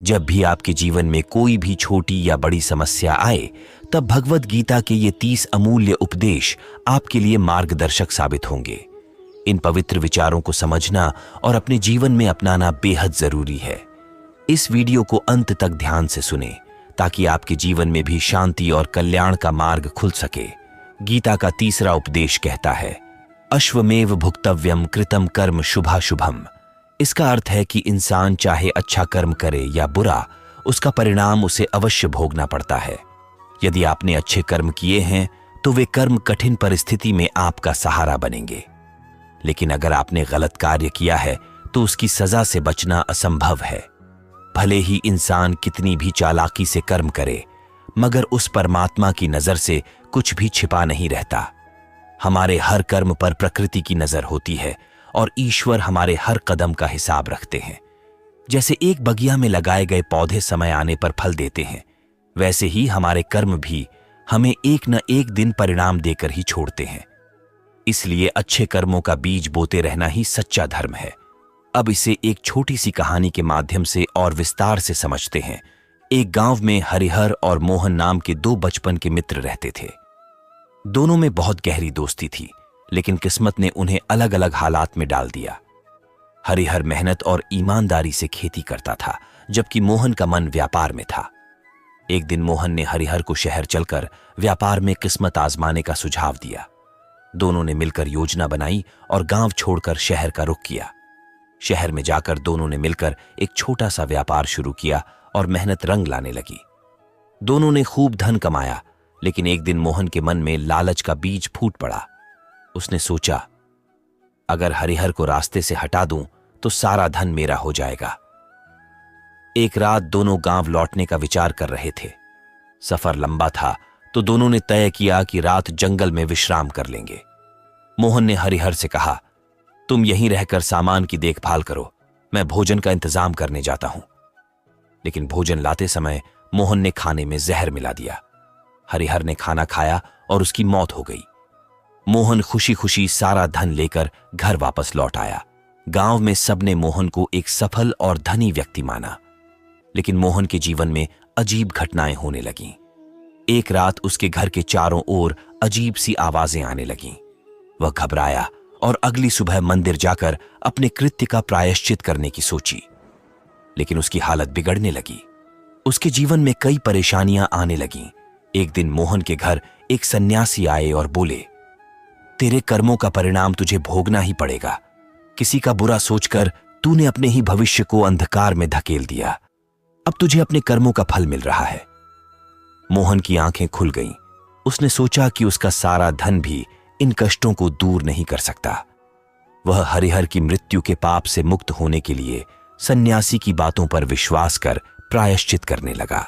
जब भी आपके जीवन में कोई भी छोटी या बड़ी समस्या आए, तब भगवद गीता के ये 30 अमूल्य उपदेश आपके लिए मार्गदर्शक साबित होंगे। इन पवित्र विचारों को समझना और अपने जीवन में अपनाना बेहद जरूरी है। इस वीडियो को अंत तक ध्यान से सुने ताकि आपके जीवन में भी शांति और कल्याण का मार्ग खुल सके। गीता का तीसरा उपदेश कहता है, अश्वमेव भुक्तव्यम कृतम कर्म शुभाशुभम। इसका अर्थ है कि इंसान चाहे अच्छा कर्म करे या बुरा, उसका परिणाम उसे अवश्य भोगना पड़ता है। यदि आपने अच्छे कर्म किए हैं तो वे कर्म कठिन परिस्थिति में आपका सहारा बनेंगे, लेकिन अगर आपने गलत कार्य किया है तो उसकी सजा से बचना असंभव है। भले ही इंसान कितनी भी चालाकी से कर्म करे, मगर उस परमात्मा की नजर से कुछ भी छिपा नहीं रहता। हमारे हर कर्म पर प्रकृति की नजर होती है और ईश्वर हमारे हर कदम का हिसाब रखते हैं। जैसे एक बगिया में लगाए गए पौधे समय आने पर फल देते हैं, वैसे ही हमारे कर्म भी हमें एक न एक दिन परिणाम देकर ही छोड़ते हैं। इसलिए अच्छे कर्मों का बीज बोते रहना ही सच्चा धर्म है। अब इसे एक छोटी सी कहानी के माध्यम से और विस्तार से समझते हैं। एक गांव में हरिहर और मोहन नाम के 2 बचपन के मित्र रहते थे। दोनों में बहुत गहरी दोस्ती थी, लेकिन किस्मत ने उन्हें अलग अलग हालात में डाल दिया। हरिहर मेहनत और ईमानदारी से खेती करता था, जबकि मोहन का मन व्यापार में था। एक दिन मोहन ने हरिहर को शहर चलकर व्यापार में किस्मत आजमाने का सुझाव दिया। दोनों ने मिलकर योजना बनाई और गांव छोड़कर शहर का रुख किया। शहर में जाकर दोनों ने मिलकर एक छोटा सा व्यापार शुरू किया और मेहनत रंग लाने लगी। दोनों ने खूब धन कमाया, लेकिन एक दिन मोहन के मन में लालच का बीज फूट पड़ा। उसने सोचा, अगर हरिहर को रास्ते से हटा दूं तो सारा धन मेरा हो जाएगा। एक रात दोनों गांव लौटने का विचार कर रहे थे। सफर लंबा था तो दोनों ने तय किया कि रात जंगल में विश्राम कर लेंगे। मोहन ने हरिहर से कहा, तुम यहीं रहकर सामान की देखभाल करो, मैं भोजन का इंतजाम करने जाता हूं। लेकिन भोजन लाते समय मोहन ने खाने में जहर मिला दिया। हरिहर ने खाना खाया और उसकी मौत हो गई। मोहन खुशी खुशी सारा धन लेकर घर वापस लौट आया। गांव में सबने मोहन को एक सफल और धनी व्यक्ति माना, लेकिन मोहन के जीवन में अजीब घटनाएं होने लगीं। एक रात उसके घर के चारों ओर अजीब सी आवाजें आने लगीं। वह घबराया और अगली सुबह मंदिर जाकर अपने कृत्य का प्रायश्चित करने की सोची, लेकिन उसकी हालत बिगड़ने लगी। उसके जीवन में कई परेशानियां आने लगीं। एक दिन मोहन के घर एक सन्यासी आए और बोले, तेरे कर्मों का परिणाम तुझे भोगना ही पड़ेगा। किसी का बुरा सोचकर तूने अपने ही भविष्य को अंधकार में धकेल दिया। अब तुझे अपने कर्मों का फल मिल रहा है। मोहन की आंखें खुल गईं। उसने सोचा कि उसका सारा धन भी इन कष्टों को दूर नहीं कर सकता। वह हरिहर की मृत्यु के पाप से मुक्त होने के लिए सन्यासी की बातों पर विश्वास कर प्रायश्चित करने लगा।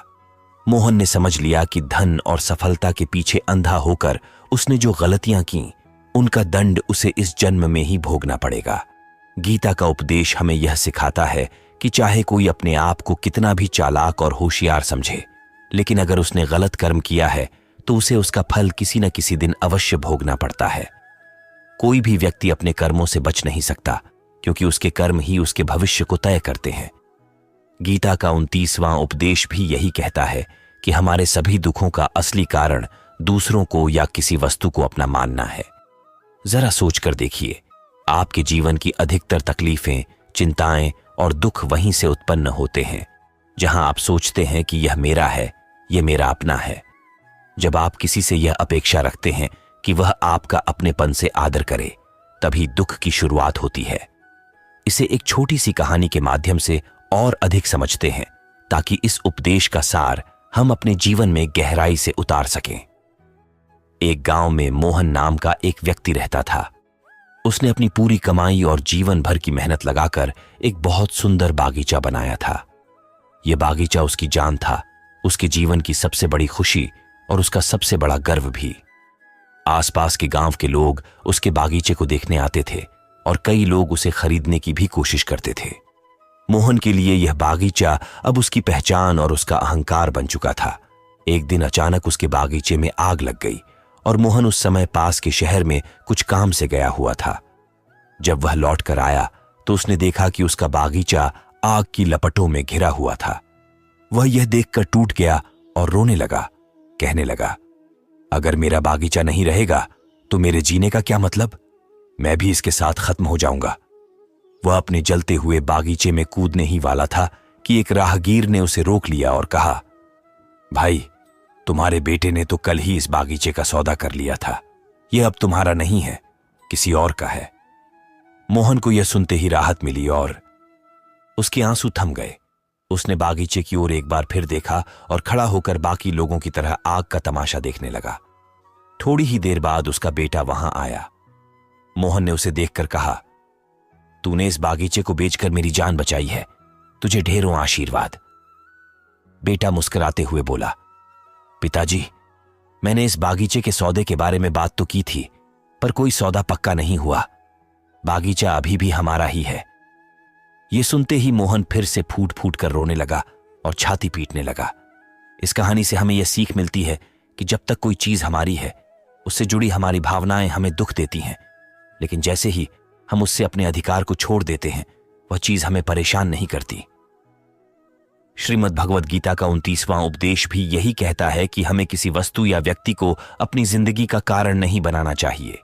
मोहन ने समझ लिया कि धन और सफलता के पीछे अंधा होकर उसने जो गलतियां की, उनका दंड उसे इस जन्म में ही भोगना पड़ेगा। गीता का उपदेश हमें यह सिखाता है कि चाहे कोई अपने आप को कितना भी चालाक और होशियार समझे, लेकिन अगर उसने गलत कर्म किया है तो उसे उसका फल किसी न किसी दिन अवश्य भोगना पड़ता है। कोई भी व्यक्ति अपने कर्मों से बच नहीं सकता, क्योंकि उसके कर्म ही उसके भविष्य को तय करते हैं। गीता का 29वां उपदेश भी यही कहता है कि हमारे सभी दुखों का असली कारण दूसरों को या किसी वस्तु को अपना मानना है। जरा सोचकर देखिए, आपके जीवन की अधिकतर तकलीफें, चिंताएं और दुख वहीं से उत्पन्न होते हैं जहां आप सोचते हैं कि यह मेरा है, यह मेरा अपना है। जब आप किसी से यह अपेक्षा रखते हैं कि वह आपका अपनेपन से आदर करे, तभी दुख की शुरुआत होती है। इसे एक छोटी सी कहानी के माध्यम से और अधिक समझते हैं, ताकि इस उपदेश का सार हम अपने जीवन में गहराई से उतार सकें। एक गांव में मोहन नाम का एक व्यक्ति रहता था। उसने अपनी पूरी कमाई और जीवन भर की मेहनत लगाकर एक बहुत सुंदर बागीचा बनाया था। यह बागीचा उसकी जान था, उसके जीवन की सबसे बड़ी खुशी और उसका सबसे बड़ा गर्व भी। आसपास के गांव के लोग उसके बागीचे को देखने आते थे और कई लोग उसे खरीदने की भी कोशिश करते थे। मोहन के लिए यह बागीचा अब उसकी पहचान और उसका अहंकार बन चुका था। एक दिन अचानक उसके बागीचे में आग लग गई और मोहन उस समय पास के शहर में कुछ काम से गया हुआ था। जब वह लौट कर आया तो उसने देखा कि उसका बागीचा आग की लपटों में घिरा हुआ था। वह यह देखकर टूट गया और रोने लगा। कहने लगा, अगर मेरा बागीचा नहीं रहेगा तो मेरे जीने का क्या मतलब? मैं भी इसके साथ खत्म हो जाऊंगा। वह अपने जलते हुए बागीचे में कूदने ही वाला था कि एक राहगीर ने उसे रोक लिया और कहा, भाई, तुम्हारे बेटे ने तो कल ही इस बागीचे का सौदा कर लिया था। यह अब तुम्हारा नहीं है, किसी और का है। मोहन को यह सुनते ही राहत मिली और उसके आंसू थम गए। उसने बागीचे की ओर एक बार फिर देखा और खड़ा होकर बाकी लोगों की तरह आग का तमाशा देखने लगा। थोड़ी ही देर बाद उसका बेटा वहां आया। मोहन ने उसे देखकर कहा, तूने इस बागीचे को बेचकर मेरी जान बचाई है, तुझे ढेरों आशीर्वाद। बेटा मुस्कुराते हुए बोला, पिताजी, मैंने इस बागीचे के सौदे के बारे में बात तो की थी, पर कोई सौदा पक्का नहीं हुआ। बागीचा अभी भी हमारा ही है। यह सुनते ही मोहन फिर से फूट फूट कर रोने लगा और छाती पीटने लगा। इस कहानी से हमें यह सीख मिलती है कि जब तक कोई चीज हमारी है, उससे जुड़ी हमारी भावनाएं हमें दुख देती हैं, लेकिन जैसे ही हम उससे अपने अधिकार को छोड़ देते हैं, वह चीज हमें परेशान नहीं करती। श्रीमद् भगवद गीता का 29वां उपदेश भी यही कहता है कि हमें किसी वस्तु या व्यक्ति को अपनी जिंदगी का कारण नहीं बनाना चाहिए।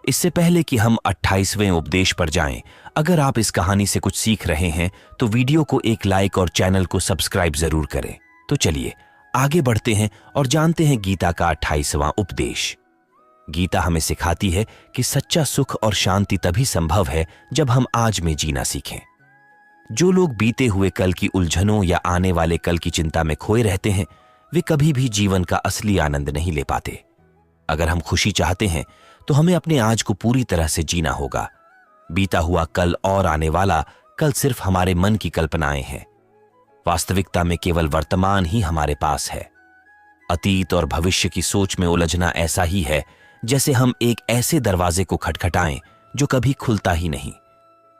इससे पहले कि हम 28वें उपदेश पर जाएं, अगर आप इस कहानी से कुछ सीख रहे हैं तो वीडियो को एक लाइक और चैनल को सब्सक्राइब जरूर करें। तो चलिए आगे बढ़ते हैं और जानते हैं गीता का 28वां उपदेश। गीता हमें सिखाती है कि सच्चा सुख और शांति तभी संभव है जब हम आज में जीना सीखें। जो लोग बीते हुए कल की उलझनों या आने वाले कल की चिंता में खोए रहते हैं, वे कभी भी जीवन का असली आनंद नहीं ले पाते। अगर हम खुशी चाहते हैं तो हमें अपने आज को पूरी तरह से जीना होगा। बीता हुआ कल और आने वाला कल सिर्फ हमारे मन की कल्पनाएं हैं। वास्तविकता में केवल वर्तमान ही हमारे पास है। अतीत और भविष्य की सोच में उलझना ऐसा ही है जैसे हम एक ऐसे दरवाजे को खटखटाएं जो कभी खुलता ही नहीं।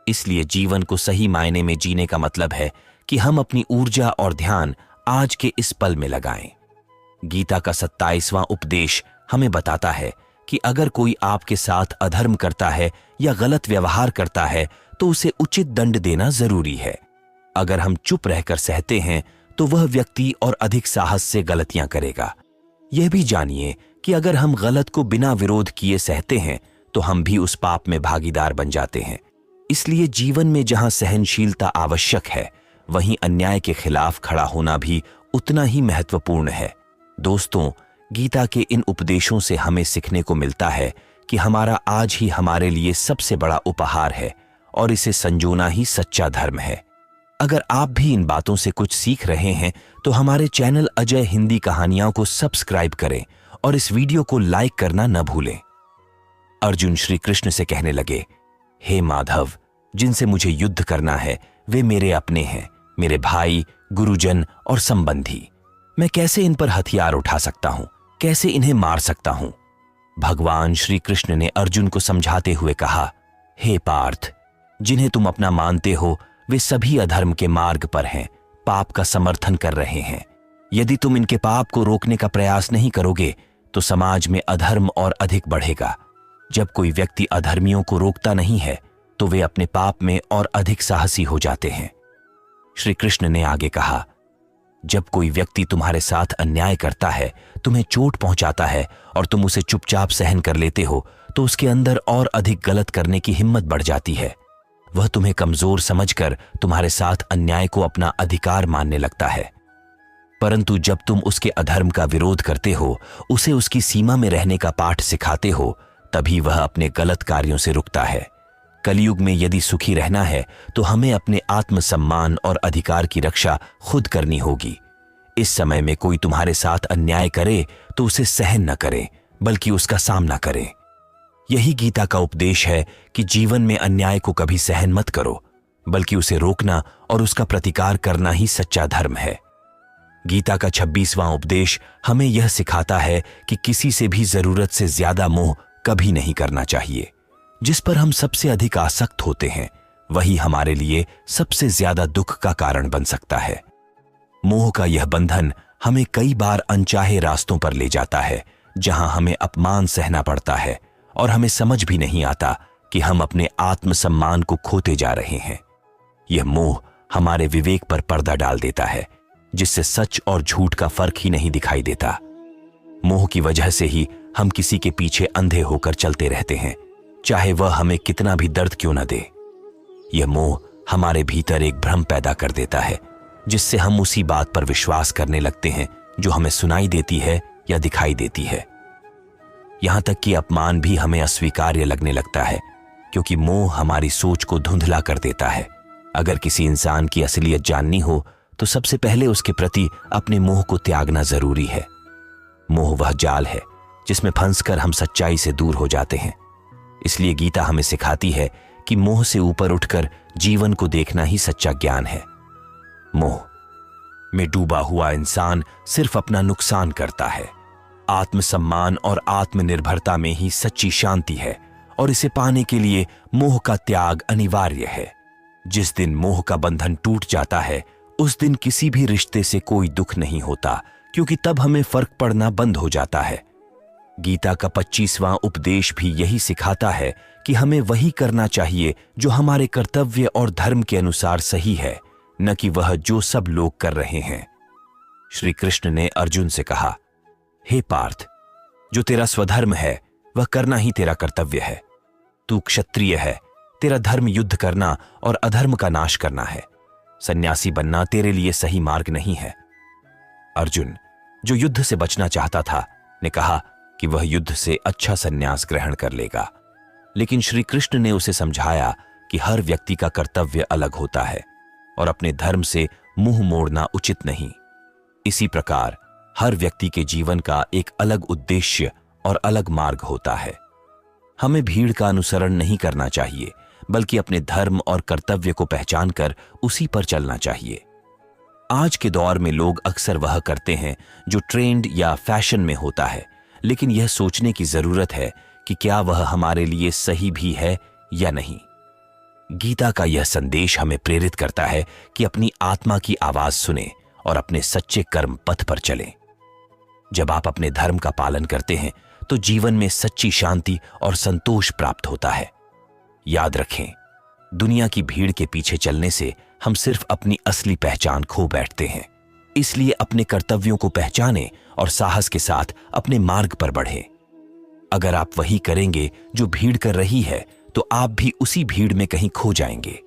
इसलिए जीवन को सही मायने में जीने का मतलब है कि हम अपनी ऊर्जा और ध्यान आज के इस पल में लगाएं। गीता का 27वां उपदेश हमें बताता है कि अगर कोई आपके साथ अधर्म करता है या गलत व्यवहार करता है तो उसे उचित दंड देना जरूरी है। अगर हम चुप रहकर सहते हैं तो वह व्यक्ति और अधिक साहस से गलतियां करेगा। यह भी जानिए कि अगर हम गलत को बिना विरोध किए सहते हैं तो हम भी उस पाप में भागीदार बन जाते हैं। इसलिए जीवन में जहां सहनशीलता आवश्यक है, वहीं अन्याय के खिलाफ खड़ा होना भी उतना ही महत्वपूर्ण है। दोस्तों, गीता के इन उपदेशों से हमें सीखने को मिलता है कि हमारा आज ही हमारे लिए सबसे बड़ा उपहार है और इसे संजोना ही सच्चा धर्म है। अगर आप भी इन बातों से कुछ सीख रहे हैं तो हमारे चैनल अजय हिंदी कहानियां को सब्सक्राइब करें और इस वीडियो को लाइक करना न भूलें। अर्जुन श्री कृष्ण से कहने लगे, हे माधव, जिनसे मुझे युद्ध करना है वे मेरे अपने हैं, मेरे भाई, गुरुजन और संबंधी। मैं कैसे इन पर हथियार उठा सकता हूं, कैसे इन्हें मार सकता हूं? भगवान श्री कृष्ण ने अर्जुन को समझाते हुए कहा, हे पार्थ, जिन्हें तुम अपना मानते हो वे सभी अधर्म के मार्ग पर हैं, पाप का समर्थन कर रहे हैं। यदि तुम इनके पाप को रोकने का प्रयास नहीं करोगे तो समाज में अधर्म और अधिक बढ़ेगा। जब कोई व्यक्ति अधर्मियों को रोकता नहीं है तो वे अपने पाप में और अधिक साहसी हो जाते हैं। श्री कृष्ण ने आगे कहा, जब कोई व्यक्ति तुम्हारे साथ अन्याय करता है, तुम्हें चोट पहुंचाता है और तुम उसे चुपचाप सहन कर लेते हो, तो उसके अंदर और अधिक गलत करने की हिम्मत बढ़ जाती है। वह तुम्हें कमजोर समझकर तुम्हारे साथ अन्याय को अपना अधिकार मानने लगता है। परंतु जब तुम उसके अधर्म का विरोध करते हो, उसे उसकी सीमा में रहने का पाठ सिखाते हो, तभी वह अपने गलत कार्यों से रुकता है। कलयुग में यदि सुखी रहना है तो हमें अपने आत्मसम्मान और अधिकार की रक्षा खुद करनी होगी। इस समय में कोई तुम्हारे साथ अन्याय करे तो उसे सहन न करें, बल्कि उसका सामना करें। यही गीता का उपदेश है कि जीवन में अन्याय को कभी सहन मत करो, बल्कि उसे रोकना और उसका प्रतिकार करना ही सच्चा धर्म है। गीता का 26वां उपदेश हमें यह सिखाता है कि किसी से भी जरूरत से ज्यादा मोह कभी नहीं करना चाहिए। जिस पर हम सबसे अधिक आसक्त होते हैं, वही हमारे लिए सबसे ज्यादा दुख का कारण बन सकता है। मोह का यह बंधन हमें कई बार अनचाहे रास्तों पर ले जाता है, जहां हमें अपमान सहना पड़ता है और हमें समझ भी नहीं आता कि हम अपने आत्मसम्मान को खोते जा रहे हैं। यह मोह हमारे विवेक पर पर्दा डाल देता है, जिससे सच और झूठ का फर्क ही नहीं दिखाई देता। मोह की वजह से ही हम किसी के पीछे अंधे होकर चलते रहते हैं, चाहे वह हमें कितना भी दर्द क्यों न दे। यह मोह हमारे भीतर एक भ्रम पैदा कर देता है, जिससे हम उसी बात पर विश्वास करने लगते हैं जो हमें सुनाई देती है या दिखाई देती है। यहां तक कि अपमान भी हमें अस्वीकार्य लगने लगता है, क्योंकि मोह हमारी सोच को धुंधला कर देता है। अगर किसी इंसान की असलियत जाननी हो तो सबसे पहले उसके प्रति अपने मोह को त्यागना जरूरी है। मोह वह जाल है जिसमें फंसकर हम सच्चाई से दूर हो जाते हैं। इसलिए गीता हमें सिखाती है कि मोह से ऊपर उठकर जीवन को देखना ही सच्चा ज्ञान है। मोह में डूबा हुआ इंसान सिर्फ अपना नुकसान करता है। आत्मसम्मान और आत्मनिर्भरता में ही सच्ची शांति है, और इसे पाने के लिए मोह का त्याग अनिवार्य है। जिस दिन मोह का बंधन टूट जाता है, उस दिन किसी भी रिश्ते से कोई दुख नहीं होता, क्योंकि तब हमें फर्क पड़ना बंद हो जाता है। गीता का 25वां उपदेश भी यही सिखाता है कि हमें वही करना चाहिए जो हमारे कर्तव्य और धर्म के अनुसार सही है, न कि वह जो सब लोग कर रहे हैं। श्री कृष्ण ने अर्जुन से कहा, हे पार्थ, जो तेरा स्वधर्म है वह करना ही तेरा कर्तव्य है। तू क्षत्रिय है, तेरा धर्म युद्ध करना और अधर्म का नाश करना है। सन्यासी बनना तेरे लिए सही मार्ग नहीं है। अर्जुन, जो युद्ध से बचना चाहता था, ने कहा कि वह युद्ध से अच्छा सन्यास ग्रहण कर लेगा। लेकिन श्री कृष्ण ने उसे समझाया कि हर व्यक्ति का कर्तव्य अलग होता है और अपने धर्म से मुंह मोड़ना उचित नहीं। इसी प्रकार हर व्यक्ति के जीवन का एक अलग उद्देश्य और अलग मार्ग होता है। हमें भीड़ का अनुसरण नहीं करना चाहिए, बल्कि अपने धर्म और कर्तव्य को पहचानकर उसी पर चलना चाहिए। आज के दौर में लोग अक्सर वह करते हैं जो ट्रेंड या फैशन में होता है, लेकिन यह सोचने की जरूरत है कि क्या वह हमारे लिए सही भी है या नहीं। गीता का यह संदेश हमें प्रेरित करता है कि अपनी आत्मा की आवाज सुने और अपने सच्चे कर्म पथ पर चलें। जब आप अपने धर्म का पालन करते हैं तो जीवन में सच्ची शांति और संतोष प्राप्त होता है। याद रखें, दुनिया की भीड़ के पीछे चलने से हम सिर्फ अपनी असली पहचान खो बैठते हैं। इसलिए अपने कर्तव्यों को पहचानें और साहस के साथ अपने मार्ग पर बढ़ें। अगर आप वही करेंगे जो भीड़ कर रही है, तो आप भी उसी भीड़ में कहीं खो जाएंगे।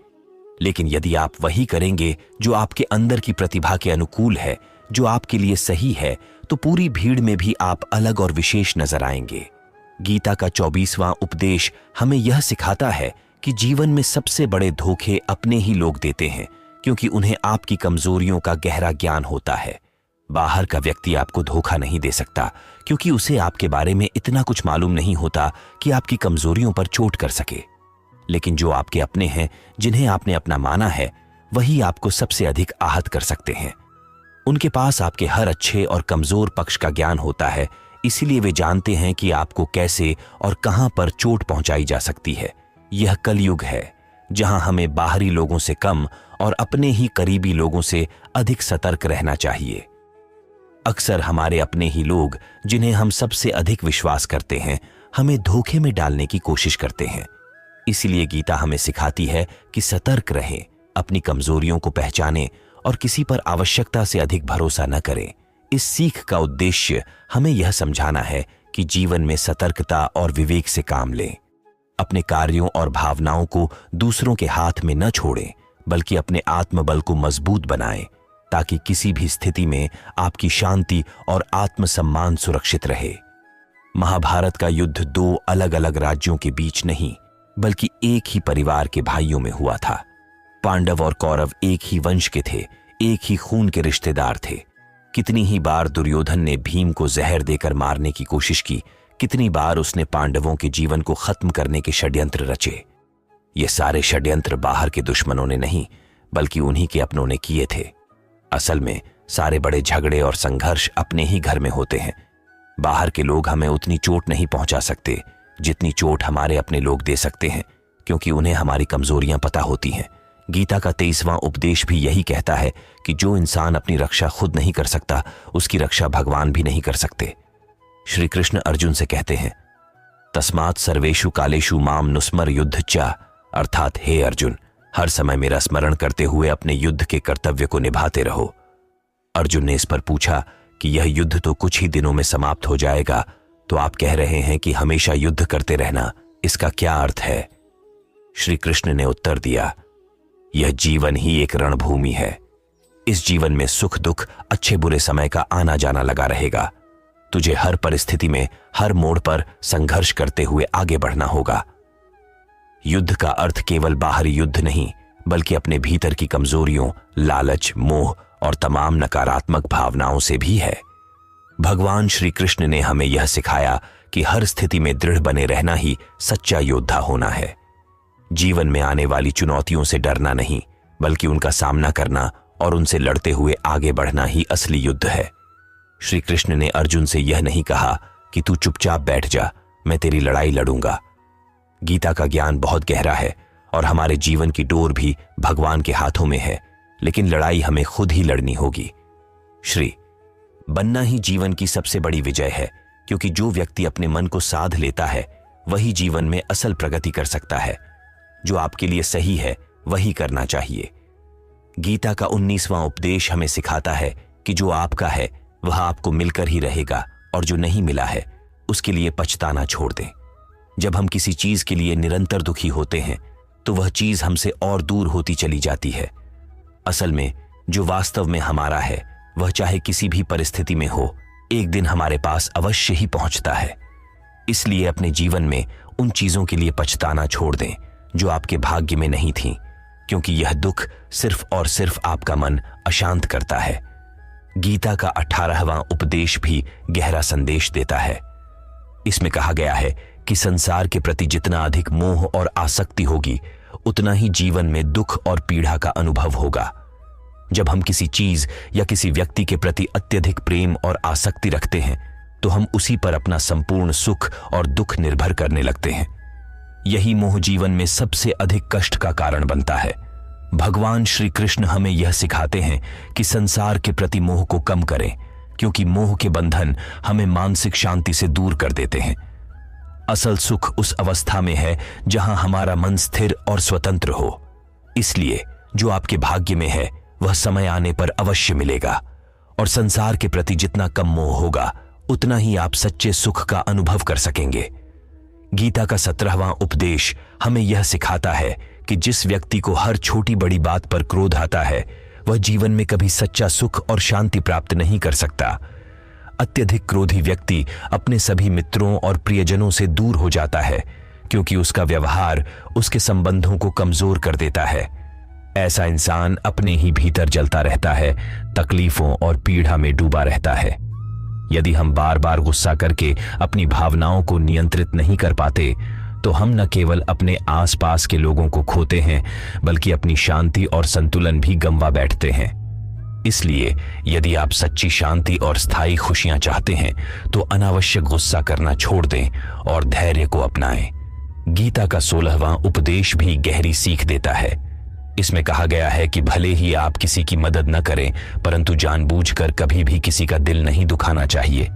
लेकिन यदि आप वही करेंगे जो आपके अंदर की प्रतिभा के अनुकूल है, जो आपके लिए सही है, तो पूरी भीड़ में भी आप अलग और विशेष नजर आएंगे। गीता का 24वां उपदेश हमें यह सिखाता है कि जीवन में सबसे बड़े धोखे अपने ही लोग देते हैं, क्योंकि उन्हें आपकी कमजोरियों का गहरा ज्ञान होता है। बाहर का व्यक्ति आपको धोखा नहीं दे सकता, क्योंकि उसे आपके बारे में इतना कुछ मालूम नहीं होता कि आपकी कमजोरियों पर चोट कर सके। लेकिन जो आपके अपने हैं, जिन्हें आपने अपना माना है, वही आपको सबसे अधिक आहत कर सकते हैं। उनके पास आपके हर अच्छे और कमजोर पक्ष का ज्ञान होता है, इसीलिए वे जानते हैं कि आपको कैसे और कहां पर चोट पहुंचाई जा सकती है। यह कलयुग है, जहां हमें बाहरी लोगों से कम और अपने ही करीबी लोगों से अधिक सतर्क रहना चाहिए। अक्सर हमारे अपने ही लोग, जिन्हें हम सबसे अधिक विश्वास करते हैं, हमें धोखे में डालने की कोशिश करते हैं। इसीलिए गीता हमें सिखाती है कि सतर्क रहें, अपनी कमजोरियों को पहचानें और किसी पर आवश्यकता से अधिक भरोसा न करें। इस सीख का उद्देश्य हमें यह समझाना है कि जीवन में सतर्कता और विवेक से काम लें। अपने कार्यों और भावनाओं को दूसरों के हाथ में न छोड़ें, बल्कि अपने आत्मबल को मजबूत बनाएं, ताकि किसी भी स्थिति में आपकी शांति और आत्मसम्मान सुरक्षित रहे। महाभारत का युद्ध 2 अलग अलग राज्यों के बीच नहीं, बल्कि एक ही परिवार के भाइयों में हुआ था। पांडव और कौरव एक ही वंश के थे, एक ही खून के रिश्तेदार थे। कितनी ही बार दुर्योधन ने भीम को जहर देकर मारने की कोशिश की, कितनी बार उसने पांडवों के जीवन को खत्म करने के षड्यंत्र रचे। ये सारे षड्यंत्र बाहर के दुश्मनों ने नहीं, बल्कि उन्हीं के अपनों ने किए थे। असल में सारे बड़े झगड़े और संघर्ष अपने ही घर में होते हैं। बाहर के लोग हमें उतनी चोट नहीं पहुंचा सकते जितनी चोट हमारे अपने लोग दे सकते हैं, क्योंकि उन्हें हमारी कमजोरियां पता होती हैं। गीता का 23वां उपदेश भी यही कहता है कि जो इंसान अपनी रक्षा खुद नहीं कर सकता, उसकी रक्षा भगवान भी नहीं कर सकते। श्री कृष्ण अर्जुन से कहते हैं, तस्मात् सर्वेषु कालेषु माम नुस्मर युद्ध च, अर्थात हे अर्जुन, हर समय मेरा स्मरण करते हुए अपने युद्ध के कर्तव्य को निभाते रहो। अर्जुन ने इस पर पूछा कि यह युद्ध तो कुछ ही दिनों में समाप्त हो जाएगा, तो आप कह रहे हैं कि हमेशा युद्ध करते रहना, इसका क्या अर्थ है? श्री कृष्ण ने उत्तर दिया, यह जीवन ही एक रणभूमि है। इस जीवन में सुख दुख, अच्छे बुरे समय का आना जाना लगा रहेगा। तुझे हर परिस्थिति में, हर मोड़ पर संघर्ष करते हुए आगे बढ़ना होगा। युद्ध का अर्थ केवल बाहरी युद्ध नहीं, बल्कि अपने भीतर की कमजोरियों, लालच, मोह और तमाम नकारात्मक भावनाओं से भी है। भगवान श्री कृष्ण ने हमें यह सिखाया कि हर स्थिति में दृढ़ बने रहना ही सच्चा योद्धा होना है। जीवन में आने वाली चुनौतियों से डरना नहीं, बल्कि उनका सामना करना और उनसे लड़ते हुए आगे बढ़ना ही असली युद्ध है। श्री कृष्ण ने अर्जुन से यह नहीं कहा कि तू चुपचाप बैठ जा, मैं तेरी लड़ाई लड़ूंगा। गीता का ज्ञान बहुत गहरा है और हमारे जीवन की डोर भी भगवान के हाथों में है, लेकिन लड़ाई हमें खुद ही लड़नी होगी। श्री बनना ही जीवन की सबसे बड़ी विजय है, क्योंकि जो व्यक्ति अपने मन को साध लेता है वही जीवन में असल प्रगति कर सकता है। जो आपके लिए सही है वही करना चाहिए। गीता का 19वां उपदेश हमें सिखाता है कि जो आपका है वह आपको मिलकर ही रहेगा, और जो नहीं मिला है उसके लिए पछताना छोड़ दें। जब हम किसी चीज के लिए निरंतर दुखी होते हैं तो वह चीज हमसे और दूर होती चली जाती है। असल में जो वास्तव में हमारा है वह चाहे किसी भी परिस्थिति में हो, एक दिन हमारे पास अवश्य ही पहुंचता है। इसलिए अपने जीवन में उन चीजों के लिए पछताना छोड़ दें जो आपके भाग्य में नहीं थीं, क्योंकि यह दुख सिर्फ और सिर्फ आपका मन अशांत करता है। गीता का 18वां उपदेश भी गहरा संदेश देता है। इसमें कहा गया है कि संसार के प्रति जितना अधिक मोह और आसक्ति होगी, उतना ही जीवन में दुख और पीड़ा का अनुभव होगा। जब हम किसी चीज या किसी व्यक्ति के प्रति अत्यधिक प्रेम और आसक्ति रखते हैं तो हम उसी पर अपना संपूर्ण सुख और दुख निर्भर करने लगते हैं। यही मोह जीवन में सबसे अधिक कष्ट का कारण बनता है। भगवान श्री कृष्ण हमें यह सिखाते हैं कि संसार के प्रति मोह को कम करें, क्योंकि मोह के बंधन हमें मानसिक शांति से दूर कर देते हैं। असल सुख उस अवस्था में है जहां हमारा मन स्थिर और स्वतंत्र हो। इसलिए जो आपके भाग्य में है वह समय आने पर अवश्य मिलेगा, और संसार के प्रति जितना कम मोह होगा उतना ही आप सच्चे सुख का अनुभव कर सकेंगे। गीता का 17वां उपदेश हमें यह सिखाता है कि जिस व्यक्ति को हर छोटी बड़ी बात पर क्रोध आता है वह जीवन में कभी सच्चा सुख और शांति प्राप्त नहीं कर सकता। अत्यधिक क्रोधी व्यक्ति अपने सभी मित्रों और प्रियजनों से दूर हो जाता है, क्योंकि उसका व्यवहार उसके संबंधों को कमजोर कर देता है। ऐसा इंसान अपने ही भीतर जलता रहता है, तकलीफों और पीड़ा में डूबा रहता है। यदि हम बार बार गुस्सा करके अपनी भावनाओं को नियंत्रित नहीं कर पाते तो हम न केवल अपने आसपास के लोगों को खोते हैं, बल्कि अपनी शांति और संतुलन भी गंवा बैठते हैं। इसलिए यदि आप सच्ची शांति और स्थायी खुशियां चाहते हैं तो अनावश्यक गुस्सा करना छोड़ दें और धैर्य को अपनाएं। गीता का 16वां उपदेश भी गहरी सीख देता है। इसमें कहा गया है कि भले ही आप किसी की मदद न करें, परंतु जानबूझकर कभी भी किसी का दिल नहीं दुखाना चाहिए।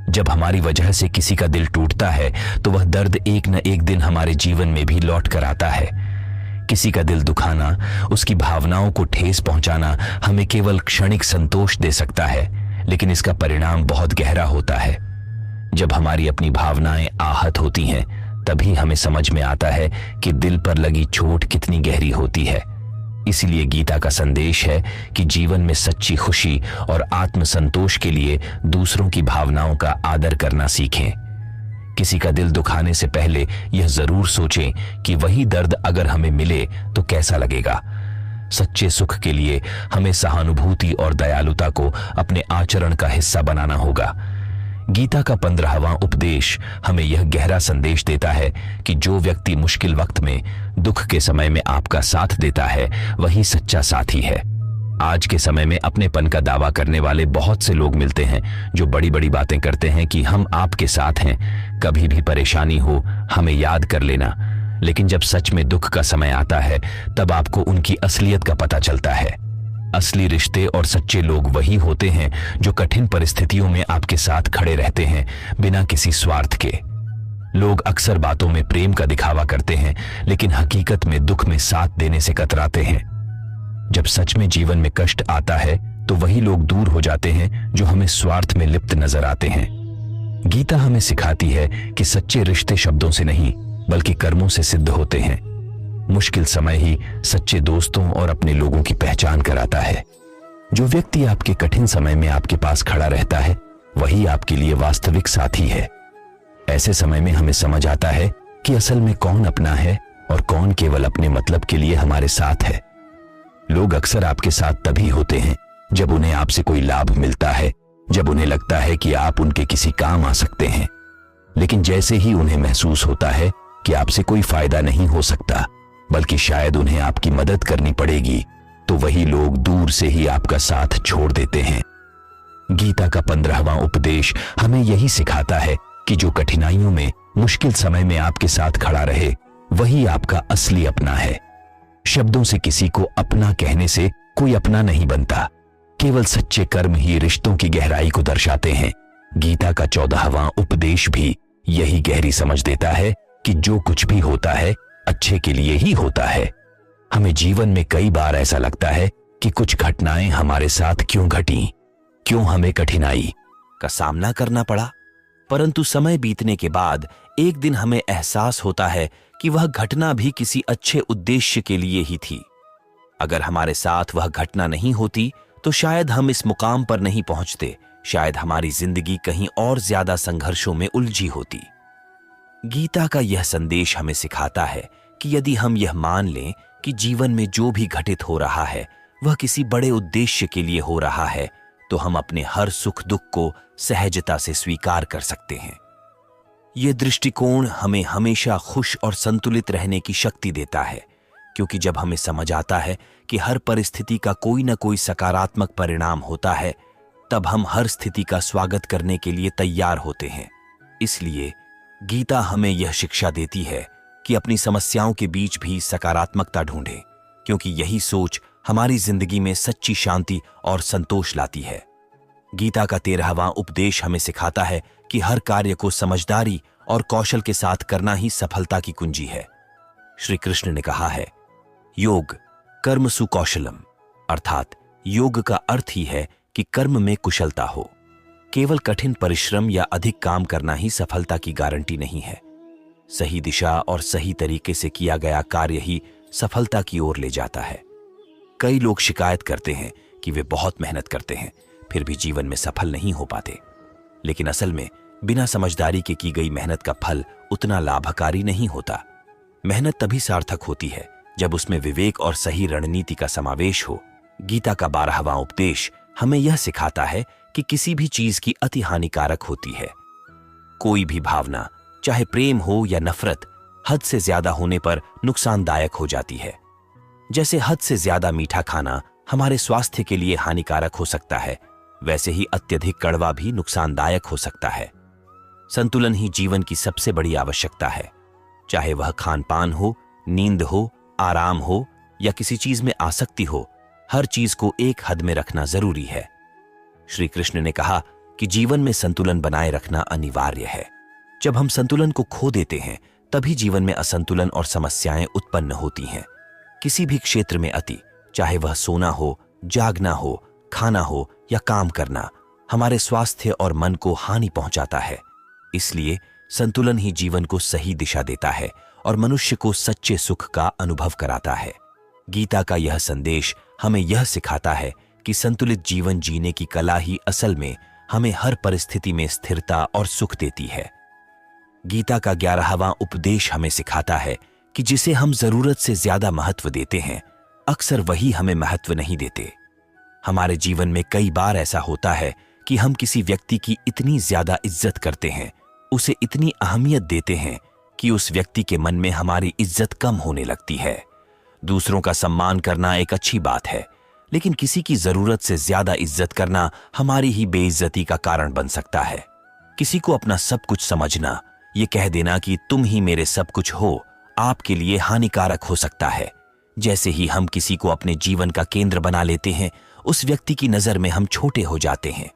जब हमारी वजह से किसी का दिल टूटता है तो वह दर्द एक न एक दिन हमारे जीवन में भी लौट कर आता है। किसी का दिल दुखाना, उसकी भावनाओं को ठेस पहुंचाना हमें केवल क्षणिक संतोष दे सकता है, लेकिन इसका परिणाम बहुत गहरा होता है। जब हमारी अपनी भावनाएं आहत होती हैं, तभी हमें समझ में आता है कि दिल पर लगी चोट कितनी गहरी होती है। इसीलिए गीता का संदेश है कि जीवन में सच्ची खुशी और आत्मसंतोष के लिए दूसरों की भावनाओं का आदर करना सीखें। किसी का दिल दुखाने से पहले यह जरूर सोचें कि वही दर्द अगर हमें मिले तो कैसा लगेगा। सच्चे सुख के लिए हमें सहानुभूति और दयालुता को अपने आचरण का हिस्सा बनाना होगा। गीता का 15वां उपदेश हमें यह गहरा संदेश देता है कि जो व्यक्ति मुश्किल वक्त में, दुख के समय में आपका साथ देता है वही सच्चा साथी है। आज के समय में अपनेपन का दावा करने वाले बहुत से लोग मिलते हैं जो बड़ी बड़ी बातें करते हैं कि हम आपके साथ हैं, कभी भी परेशानी हो हमें याद कर लेना। लेकिन जब सच में दुख का समय आता है तब आपको उनकी असलियत का पता चलता है। असली रिश्ते और सच्चे लोग वही होते हैं जो कठिन परिस्थितियों में आपके साथ खड़े रहते हैं, बिना किसी स्वार्थ के। लोग अक्सर बातों में प्रेम का दिखावा करते हैं, लेकिन हकीकत में दुख में साथ देने से कतराते हैं। जब सच में जीवन में कष्ट आता है तो वही लोग दूर हो जाते हैं जो हमें स्वार्थ में लिप्त नजर आते हैं। गीता हमें सिखाती है कि सच्चे रिश्ते शब्दों से नहीं बल्कि कर्मों से सिद्ध होते हैं। मुश्किल समय ही सच्चे दोस्तों और अपने लोगों की पहचान कराता है। जो व्यक्ति आपके कठिन समय में आपके पास खड़ा रहता है वही आपके लिए वास्तविक साथी है। ऐसे समय में हमें समझ आता है कि असल में कौन अपना है और कौन केवल अपने मतलब के लिए हमारे साथ है। लोग अक्सर आपके साथ तभी होते हैं जब उन्हें आपसे कोई लाभ मिलता है, जब उन्हें लगता है कि आप उनके किसी काम आ सकते हैं। लेकिन जैसे ही उन्हें महसूस होता है कि आपसे कोई फायदा नहीं हो सकता बल्कि शायद उन्हें आपकी मदद करनी पड़ेगी, तो वही लोग दूर से ही आपका साथ छोड़ देते हैं। गीता का 15वां उपदेश हमें यही सिखाता है कि जो कठिनाइयों में, मुश्किल समय में आपके साथ खड़ा रहे वही आपका असली अपना है। शब्दों से किसी को अपना कहने से कोई अपना नहीं बनता। केवल सच्चे कर्म ही रिश्तों की गहराई को दर्शाते हैं। गीता का 14वां उपदेश भी यही गहरी समझ देता है कि जो कुछ भी होता है अच्छे के लिए ही होता है। हमें जीवन में कई बार ऐसा लगता है कि कुछ घटनाएं हमारे साथ क्यों घटी, क्यों हमें कठिनाई का सामना करना पड़ा, परंतु समय बीतने के बाद एक दिन हमें एहसास होता है कि वह घटना भी किसी अच्छे उद्देश्य के लिए ही थी। अगर हमारे साथ वह घटना नहीं होती तो शायद हम इस मुकाम पर नहीं पहुंचते, शायद हमारी जिंदगी कहीं और ज्यादा संघर्षों में उलझी होती। गीता का यह संदेश हमें सिखाता है कि यदि हम यह मान लें कि जीवन में जो भी घटित हो रहा है वह किसी बड़े उद्देश्य के लिए हो रहा है, तो हम अपने हर सुख दुख को सहजता से स्वीकार कर सकते हैं। यह दृष्टिकोण हमें हमेशा खुश और संतुलित रहने की शक्ति देता है, क्योंकि जब हमें समझ आता है कि हर परिस्थिति का कोई न कोई सकारात्मक परिणाम होता है, तब हम हर स्थिति का स्वागत करने के लिए तैयार होते हैं। इसलिए गीता हमें यह शिक्षा देती है कि अपनी समस्याओं के बीच भी सकारात्मकता ढूंढें, क्योंकि यही सोच हमारी जिंदगी में सच्ची शांति और संतोष लाती है। गीता का 13वां उपदेश हमें सिखाता है कि हर कार्य को समझदारी और कौशल के साथ करना ही सफलता की कुंजी है। श्री कृष्ण ने कहा है, योग कर्मसु कौशलम, अर्थात योग का अर्थ ही है कि कर्म में कुशलता हो। केवल कठिन परिश्रम या अधिक काम करना ही सफलता की गारंटी नहीं है। सही दिशा और सही तरीके से किया गया कार्य ही सफलता की ओर ले जाता है। कई लोग शिकायत करते हैं कि वे बहुत मेहनत करते हैं फिर भी जीवन में सफल नहीं हो पाते, लेकिन असल में बिना समझदारी के की गई मेहनत का फल उतना लाभकारी नहीं होता। मेहनत तभी सार्थक होती है जब उसमें विवेक और सही रणनीति का समावेश हो। गीता का 12वां उपदेश हमें यह सिखाता है कि किसी भी चीज की अति हानिकारक होती है। कोई भी भावना, चाहे प्रेम हो या नफरत, हद से ज्यादा होने पर नुकसानदायक हो जाती है। जैसे हद से ज्यादा मीठा खाना हमारे स्वास्थ्य के लिए हानिकारक हो सकता है, वैसे ही अत्यधिक कड़वा भी नुकसानदायक हो सकता है। संतुलन ही जीवन की सबसे बड़ी आवश्यकता है। चाहे वह खान पान हो, नींद हो, आराम हो या किसी चीज में आसक्ति हो, हर चीज को एक हद में रखना जरूरी है। श्री कृष्ण ने कहा कि जीवन में संतुलन बनाए रखना अनिवार्य है। जब हम संतुलन को खो देते हैं तभी जीवन में असंतुलन और समस्याएं उत्पन्न होती हैं। किसी भी क्षेत्र में अति, चाहे वह सोना हो, जागना हो, खाना हो या काम करना, हमारे स्वास्थ्य और मन को हानि पहुंचाता है। इसलिए संतुलन ही जीवन को सही दिशा देता है और मनुष्य को सच्चे सुख का अनुभव कराता है। गीता का यह संदेश हमें यह सिखाता है कि संतुलित जीवन जीने की कला ही असल में हमें हर परिस्थिति में स्थिरता और सुख देती है। गीता का 11वां उपदेश हमें सिखाता है कि जिसे हम जरूरत से ज्यादा महत्व देते हैं, अक्सर वही हमें महत्व नहीं देते। हमारे जीवन में कई बार ऐसा होता है कि हम किसी व्यक्ति की इतनी ज्यादा इज्जत करते हैं, उसे इतनी अहमियत देते हैं कि उस व्यक्ति के मन में हमारी इज्जत कम होने लगती है। दूसरों का सम्मान करना एक अच्छी बात है, लेकिन किसी की जरूरत से ज्यादा इज्जत करना हमारी ही बेइज्जती का कारण बन सकता है। किसी को अपना सब कुछ समझना, ये कह देना कि तुम ही मेरे सब कुछ हो, आपके लिए हानिकारक हो सकता है। जैसे ही हम किसी को अपने जीवन का केंद्र बना लेते हैं, उस व्यक्ति की नजर में हम छोटे हो जाते हैं।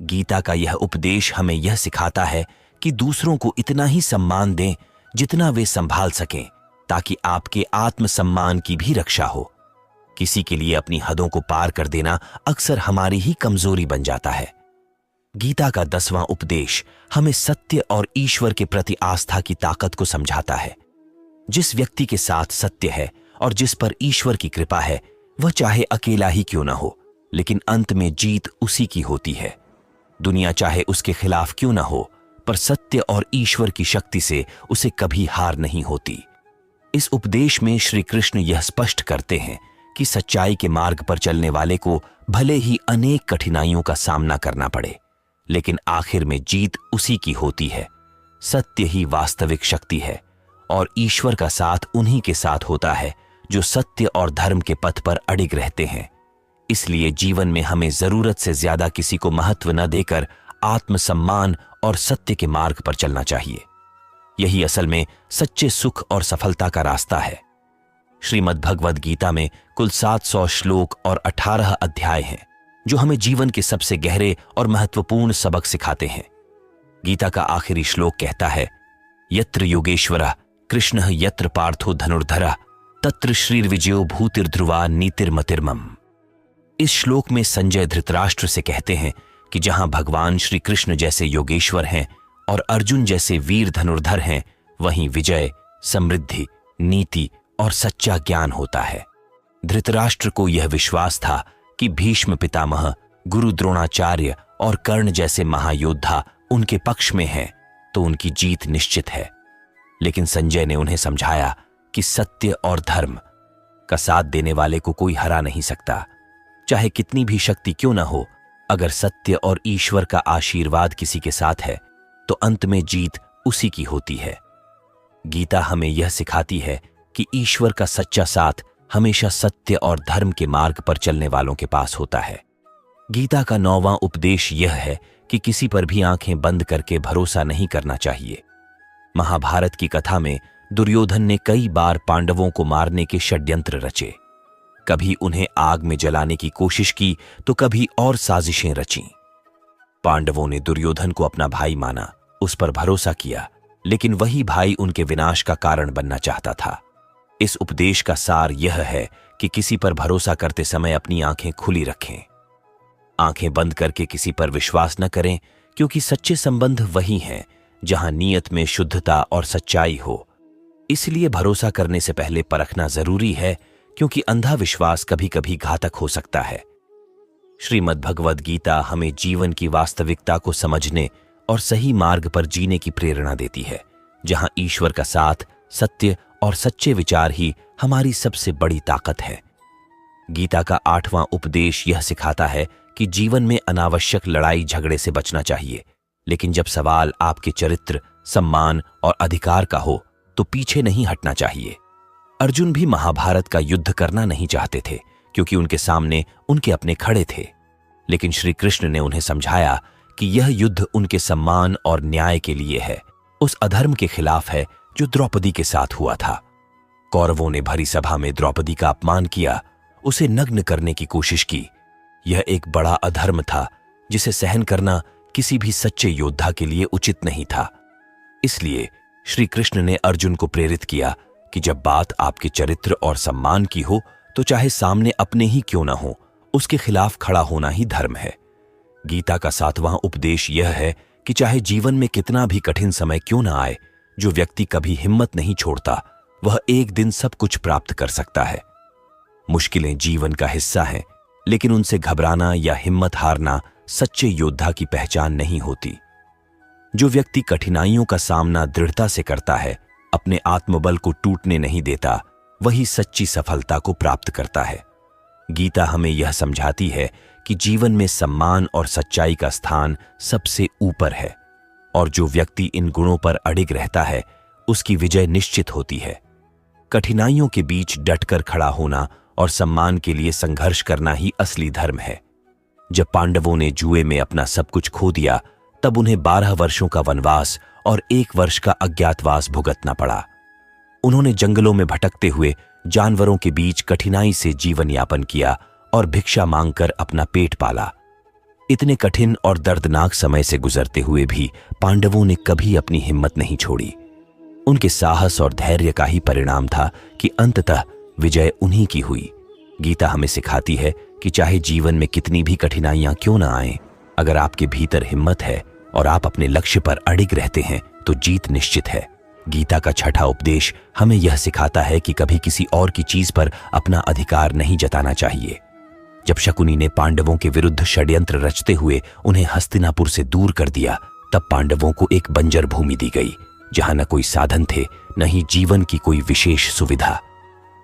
गीता का यह उपदेश हमें यह सिखाता है कि दूसरों को इतना ही सम्मान दें जितना वे संभाल सकें, ताकि आपके आत्मसम्मान की भी रक्षा हो। किसी के लिए अपनी हदों को पार कर देना अक्सर हमारी ही कमजोरी बन जाता है। गीता का 10वां उपदेश हमें सत्य और ईश्वर के प्रति आस्था की ताकत को समझाता है। जिस व्यक्ति के साथ सत्य है और जिस पर ईश्वर की कृपा है, वह चाहे अकेला ही क्यों ना हो, लेकिन अंत में जीत उसी की होती है। दुनिया चाहे उसके खिलाफ क्यों ना हो, पर सत्य और ईश्वर की शक्ति से उसे कभी हार नहीं होती। इस उपदेश में श्री कृष्ण यह स्पष्ट करते हैं कि सच्चाई के मार्ग पर चलने वाले को भले ही अनेक कठिनाइयों का सामना करना पड़े, लेकिन आखिर में जीत उसी की होती है। सत्य ही वास्तविक शक्ति है और ईश्वर का साथ उन्हीं के साथ होता है जो सत्य और धर्म के पथ पर अडिग रहते हैं। इसलिए जीवन में हमें जरूरत से ज्यादा किसी को महत्व न देकर आत्मसम्मान और सत्य के मार्ग पर चलना चाहिए। यही असल में सच्चे सुख और सफलता का रास्ता है। श्रीमद् भगवद गीता में कुल 700 श्लोक और 18 अध्याय हैं, जो हमें जीवन के सबसे गहरे और महत्वपूर्ण सबक सिखाते हैं। गीता का आखिरी श्लोक कहता है, यत्र योगेश्वरः कृष्णः यत्र पार्थो धनुर्धरः तत्र श्रीर्विजयो भूतिर्ध्रुवा नीतिर्मतिर्मम। इस श्लोक में संजय धृतराष्ट्र से कहते हैं कि जहां भगवान श्री कृष्ण जैसे योगेश्वर हैं और अर्जुन जैसे वीर धनुर्धर हैं, वहीं विजय, समृद्धि, नीति और सच्चा ज्ञान होता है। धृतराष्ट्र को यह विश्वास था कि भीष्म पितामह, गुरु द्रोणाचार्य और कर्ण जैसे महायोद्धा उनके पक्ष में हैं, तो उनकी जीत निश्चित है। लेकिन संजय ने उन्हें समझाया कि सत्य और धर्म का साथ देने वाले को कोई हरा नहीं सकता। चाहे कितनी भी शक्ति क्यों न हो, अगर सत्य और ईश्वर का आशीर्वाद किसी के साथ है तो अंत में जीत उसी की होती है। गीता हमें यह सिखाती है कि ईश्वर का सच्चा साथ हमेशा सत्य और धर्म के मार्ग पर चलने वालों के पास होता है। गीता का 9वां उपदेश यह है कि किसी पर भी आंखें बंद करके भरोसा नहीं करना चाहिए। महाभारत की कथा में दुर्योधन ने कई बार पांडवों को मारने के षड्यंत्र रचे। कभी उन्हें आग में जलाने की कोशिश की तो कभी और साजिशें रचीं। पांडवों ने दुर्योधन को अपना भाई माना, उस पर भरोसा किया, लेकिन वही भाई उनके विनाश का कारण बनना चाहता था। इस उपदेश का सार यह है कि किसी पर भरोसा करते समय अपनी आंखें खुली रखें। आंखें बंद करके किसी पर विश्वास न करें, क्योंकि सच्चे संबंध वही हैं जहां नीयत में शुद्धता और सच्चाई हो। इसलिए भरोसा करने से पहले परखना जरूरी है, क्योंकि अंधा विश्वास कभी कभी घातक हो सकता है। श्रीमद् भगवद गीता हमें जीवन की वास्तविकता को समझने और सही मार्ग पर जीने की प्रेरणा देती है, जहां ईश्वर का साथ, सत्य और सच्चे विचार ही हमारी सबसे बड़ी ताकत है। गीता का 8वां उपदेश यह सिखाता है कि जीवन में अनावश्यक लड़ाई झगड़े से बचना चाहिए, लेकिन जब सवाल आपके चरित्र, सम्मान और अधिकार का हो तो पीछे नहीं हटना चाहिए। अर्जुन भी महाभारत का युद्ध करना नहीं चाहते थे, क्योंकि उनके सामने उनके अपने खड़े थे। लेकिन श्री कृष्ण ने उन्हें समझाया कि यह युद्ध उनके सम्मान और न्याय के लिए है, उस अधर्म के खिलाफ है जो द्रौपदी के साथ हुआ था। कौरवों ने भरी सभा में द्रौपदी का अपमान किया, उसे नग्न करने की कोशिश की। यह एक बड़ा अधर्म था, जिसे सहन करना किसी भी सच्चे योद्धा के लिए उचित नहीं था। इसलिए श्री कृष्ण ने अर्जुन को प्रेरित किया कि जब बात आपके चरित्र और सम्मान की हो, तो चाहे सामने अपने ही क्यों न हो, उसके खिलाफ खड़ा होना ही धर्म है। गीता का 7वां उपदेश यह है कि चाहे जीवन में कितना भी कठिन समय क्यों न आए, जो व्यक्ति कभी हिम्मत नहीं छोड़ता, वह एक दिन सब कुछ प्राप्त कर सकता है। मुश्किलें जीवन का हिस्सा हैं, लेकिन उनसे घबराना या हिम्मत हारना सच्चे योद्धा की पहचान नहीं होती। जो व्यक्ति कठिनाइयों का सामना दृढ़ता से करता है, अपने आत्मबल को टूटने नहीं देता, वही सच्ची सफलता को प्राप्त करता है। गीता हमें यह समझाती है कि जीवन में सम्मान और सच्चाई का स्थान सबसे ऊपर है, और जो व्यक्ति इन गुणों पर अडिग रहता है, उसकी विजय निश्चित होती है। कठिनाइयों के बीच डटकर खड़ा होना और सम्मान के लिए संघर्ष करना ही असली धर्म है। जब पांडवों ने जुए में अपना सब कुछ खो दिया, तब उन्हें 12 वर्षों का वनवास और 1 वर्ष का अज्ञातवास भुगतना पड़ा। उन्होंने जंगलों में भटकते हुए जानवरों के बीच कठिनाई से जीवन यापन किया और भिक्षा मांगकर अपना पेट पाला। इतने कठिन और दर्दनाक समय से गुजरते हुए भी पांडवों ने कभी अपनी हिम्मत नहीं छोड़ी। उनके साहस और धैर्य का ही परिणाम था कि अंततः विजय उन्हीं की हुई। गीता हमें सिखाती है कि चाहे जीवन में कितनी भी कठिनाइयां क्यों ना आए, अगर आपके भीतर हिम्मत है और आप अपने लक्ष्य पर अडिग रहते हैं तो जीत निश्चित है। गीता का छठा उपदेश हमें यह सिखाता है कि कभी किसी और की चीज पर अपना अधिकार नहीं जताना चाहिए। जब शकुनी ने पांडवों के विरुद्ध षड्यंत्र रचते हुए उन्हें हस्तिनापुर से दूर कर दिया, तब पांडवों को एक बंजर भूमि दी गई जहां न कोई साधन थे, न ही जीवन की कोई विशेष सुविधा।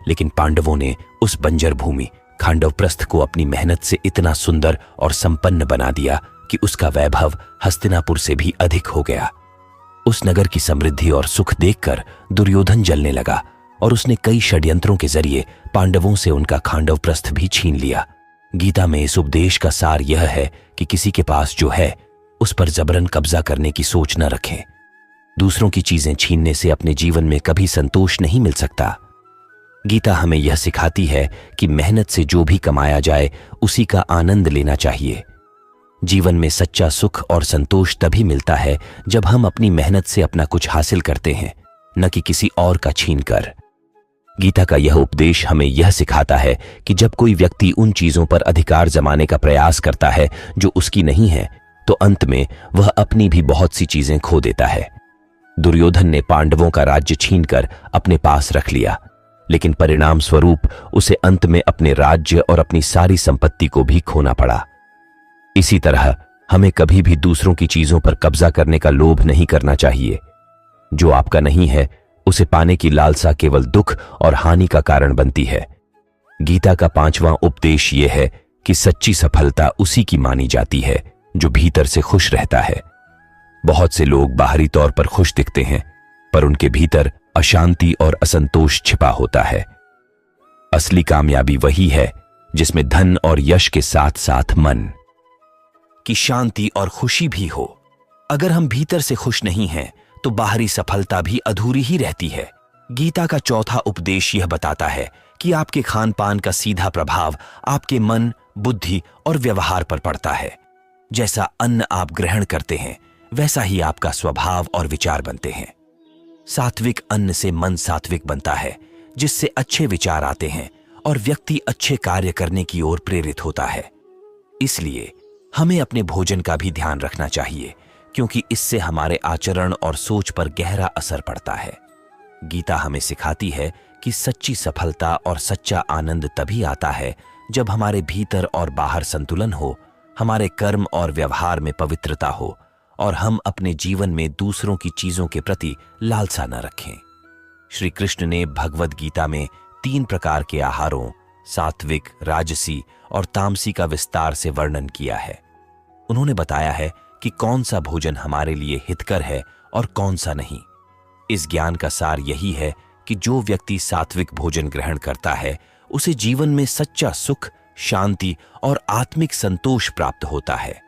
लेकिन पांडवों ने उस बंजर भूमि खांडवप्रस्थ को अपनी मेहनत से इतना सुंदर और संपन्न बना दिया कि उसका वैभव हस्तिनापुर से भी अधिक हो गया। उस नगर की समृद्धि और सुख देखकर दुर्योधन जलने लगा और उसने कई षड्यंत्रों के जरिए पांडवों से उनका खांडवप्रस्थ भी छीन लिया। गीता में इस उपदेश का सार यह है कि किसी के पास जो है उस पर जबरन कब्जा करने की सोच न रखें। दूसरों की चीजें छीनने से अपने जीवन में कभी संतोष नहीं मिल सकता। गीता हमें यह सिखाती है कि मेहनत से जो भी कमाया जाए उसी का आनंद लेना चाहिए। जीवन में सच्चा सुख और संतोष तभी मिलता है जब हम अपनी मेहनत से अपना कुछ हासिल करते हैं, न कि किसी और का छीन कर। गीता का यह उपदेश हमें यह सिखाता है कि जब कोई व्यक्ति उन चीजों पर अधिकार जमाने का प्रयास करता है जो उसकी नहीं है, तो अंत में वह अपनी भी बहुत सी चीजें खो देता है। दुर्योधन ने पांडवों का राज्य छीनकर अपने पास रख लिया, लेकिन परिणाम स्वरूप उसे अंत में अपने राज्य और अपनी सारी संपत्ति को भी खोना पड़ा। इसी तरह हमें कभी भी दूसरों की चीजों पर कब्जा करने का लोभ नहीं करना चाहिए। जो आपका नहीं है उसे पाने की लालसा केवल दुख और हानि का कारण बनती है। गीता का पांचवां उपदेश यह है कि सच्ची सफलता उसी की मानी जाती है जो भीतर से खुश रहता है। बहुत से लोग बाहरी तौर पर खुश दिखते हैं, पर उनके भीतर अशांति और असंतोष छिपा होता है। असली कामयाबी वही है जिसमें धन और यश के साथ साथ मन की शांति और खुशी भी हो। अगर हम भीतर से खुश नहीं हैं, तो बाहरी सफलता भी अधूरी ही रहती है। गीता का चौथा उपदेश यह बताता है कि आपके खान पान का सीधा प्रभाव आपके मन, बुद्धि और व्यवहार पर पड़ता है। जैसा अन्न आप ग्रहण करते हैं, वैसा ही आपका स्वभाव और विचार बनते हैं। सात्विक अन्न से मन सात्विक बनता है, जिससे अच्छे विचार आते हैं और व्यक्ति अच्छे कार्य करने की ओर प्रेरित होता है। इसलिए हमें अपने भोजन का भी ध्यान रखना चाहिए, क्योंकि इससे हमारे आचरण और सोच पर गहरा असर पड़ता है। गीता हमें सिखाती है कि सच्ची सफलता और सच्चा आनंद तभी आता है जब हमारे भीतर और बाहर संतुलन हो, हमारे कर्म और व्यवहार में पवित्रता हो और हम अपने जीवन में दूसरों की चीजों के प्रति लालसा न रखें। श्री कृष्ण ने भगवद गीता में 3 प्रकार के आहारों, सात्विक, राजसी और तामसी का विस्तार से वर्णन किया है। उन्होंने बताया है कि कौन सा भोजन हमारे लिए हितकर है और कौन सा नहीं। इस ज्ञान का सार यही है कि जो व्यक्ति सात्विक भोजन ग्रहण करता है, उसे जीवन में सच्चा सुख, शांति और आत्मिक संतोष प्राप्त होता है।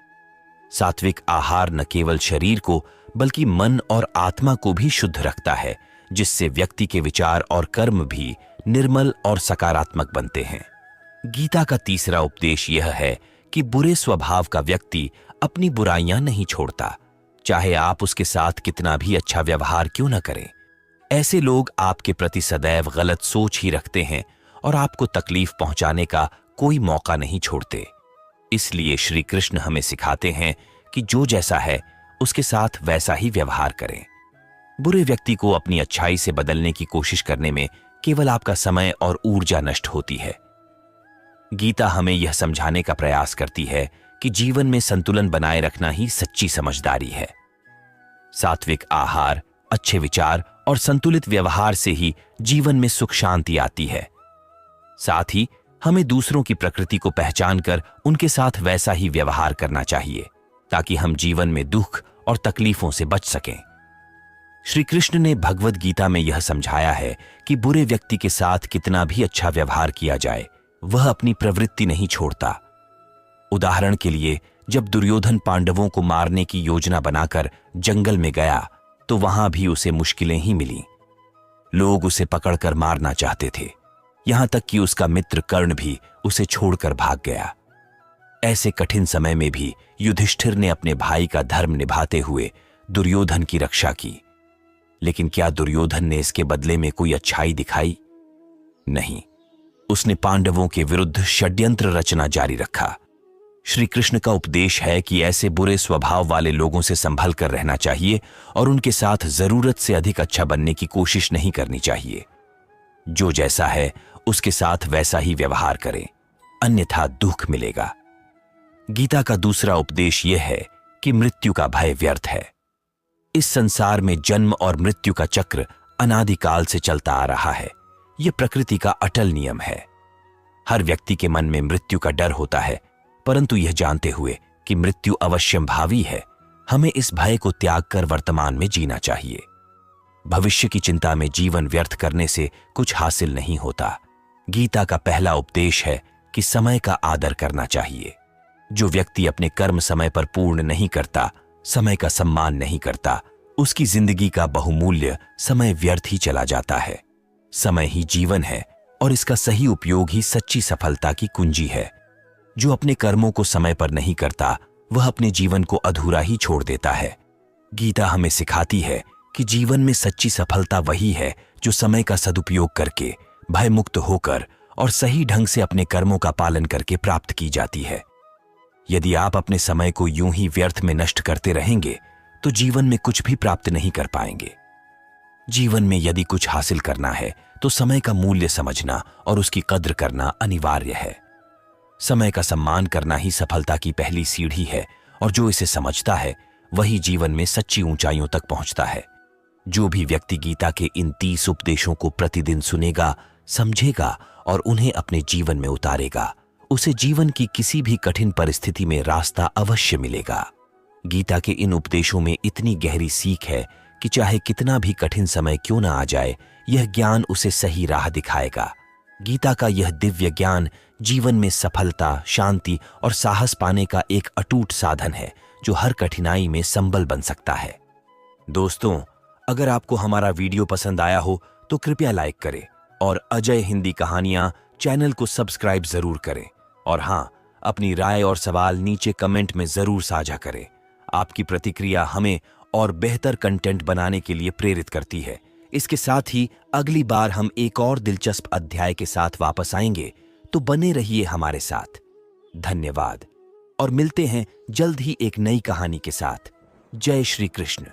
सात्विक आहार न केवल शरीर को बल्कि मन और आत्मा को भी शुद्ध रखता है, जिससे व्यक्ति के विचार और कर्म भी निर्मल और सकारात्मक बनते हैं। गीता का तीसरा उपदेश यह है कि बुरे स्वभाव का व्यक्ति अपनी बुराइयां नहीं छोड़ता, चाहे आप उसके साथ कितना भी अच्छा व्यवहार क्यों न करें। ऐसे लोग आपके प्रति सदैव गलत सोच ही रखते हैं और आपको तकलीफ पहुंचाने का कोई मौका नहीं छोड़ते। इसलिए श्री कृष्ण हमें सिखाते हैं कि जो जैसा है उसके साथ वैसा ही व्यवहार करें। बुरे व्यक्ति को अपनी अच्छाई से बदलने की कोशिश करने में केवल आपका समय और ऊर्जा नष्ट होती है। गीता हमें यह समझाने का प्रयास करती है कि जीवन में संतुलन बनाए रखना ही सच्ची समझदारी है। सात्विक आहार, अच्छे विचार और संतुलित व्यवहार से ही जीवन में सुख शांति आती है। साथ ही हमें दूसरों की प्रकृति को पहचानकर उनके साथ वैसा ही व्यवहार करना चाहिए, ताकि हम जीवन में दुख और तकलीफों से बच सकें। श्री कृष्ण ने भगवद गीता में यह समझाया है कि बुरे व्यक्ति के साथ कितना भी अच्छा व्यवहार किया जाए, वह अपनी प्रवृत्ति नहीं छोड़ता। उदाहरण के लिए, जब दुर्योधन पांडवों को मारने की योजना बनाकर जंगल में गया, तो वहां भी उसे मुश्किलें ही मिलीं। लोग उसे पकड़कर मारना चाहते थे, यहां तक कि उसका मित्र कर्ण भी उसे छोड़कर भाग गया। ऐसे कठिन समय में भी युधिष्ठिर ने अपने भाई का धर्म निभाते हुए दुर्योधन की रक्षा की। लेकिन क्या दुर्योधन ने इसके बदले में कोई अच्छाई दिखाई? नहीं। उसने पांडवों के विरुद्ध षड्यंत्र रचना जारी रखा। श्री कृष्ण का उपदेश है कि ऐसे बुरे स्वभाव वाले लोगों से संभल कर रहना चाहिए और उनके साथ जरूरत से अधिक अच्छा बनने की कोशिश नहीं करनी चाहिए। जो जैसा है उसके साथ वैसा ही व्यवहार करें, अन्यथा दुख मिलेगा। गीता का दूसरा उपदेश यह है कि मृत्यु का भय व्यर्थ है। इस संसार में जन्म और मृत्यु का चक्र अनादिकाल से चलता आ रहा है। यह प्रकृति का अटल नियम है। हर व्यक्ति के मन में मृत्यु का डर होता है, परंतु यह जानते हुए कि मृत्यु अवश्यंभावी है, हमें इस भय को त्याग कर वर्तमान में जीना चाहिए। भविष्य की चिंता में जीवन व्यर्थ करने से कुछ हासिल नहीं होता। गीता का पहला उपदेश है कि समय का आदर करना चाहिए। जो व्यक्ति अपने कर्म समय पर पूर्ण नहीं करता, समय का सम्मान नहीं करता, उसकी जिंदगी का बहुमूल्य समय व्यर्थ ही चला जाता है। समय ही जीवन है और इसका सही उपयोग ही सच्ची सफलता की कुंजी है। जो अपने कर्मों को समय पर नहीं करता, वह अपने जीवन को अधूरा ही छोड़ देता है। गीता हमें सिखाती है कि जीवन में सच्ची सफलता वही है जो समय का सदुपयोग करके, भयमुक्त होकर और सही ढंग से अपने कर्मों का पालन करके प्राप्त की जाती है। यदि आप अपने समय को यूं ही व्यर्थ में नष्ट करते रहेंगे तो जीवन में कुछ भी प्राप्त नहीं कर पाएंगे। जीवन में यदि कुछ हासिल करना है तो समय का मूल्य समझना और उसकी कद्र करना अनिवार्य है। समय का सम्मान करना ही सफलता की पहली सीढ़ी है और जो इसे समझता है वही जीवन में सच्ची ऊंचाइयों तक पहुंचता है। जो भी व्यक्ति गीता के इन 30 उपदेशों को प्रतिदिन सुनेगा, समझेगा और उन्हें अपने जीवन में उतारेगा, उसे जीवन की किसी भी कठिन परिस्थिति में रास्ता अवश्य मिलेगा। गीता के इन उपदेशों में इतनी गहरी सीख है कि चाहे कितना भी कठिन समय क्यों ना आ जाए, यह ज्ञान उसे सही राह दिखाएगा। गीता का यह दिव्य ज्ञान जीवन में सफलता, शांति और साहस पाने का एक अटूट साधन है जो हर कठिनाई में संबल बन सकता है। दोस्तों, अगर आपको हमारा वीडियो पसंद आया हो तो कृपया लाइक करें और अजय हिंदी कहानियां चैनल को सब्सक्राइब जरूर करें। और हाँ, अपनी राय और सवाल नीचे कमेंट में जरूर साझा करें। आपकी प्रतिक्रिया हमें और बेहतर कंटेंट बनाने के लिए प्रेरित करती है। इसके साथ ही अगली बार हम एक और दिलचस्प अध्याय के साथ वापस आएंगे, तो बने रहिए हमारे साथ। धन्यवाद और मिलते हैं जल्द ही एक नई कहानी के साथ। जय श्री कृष्ण।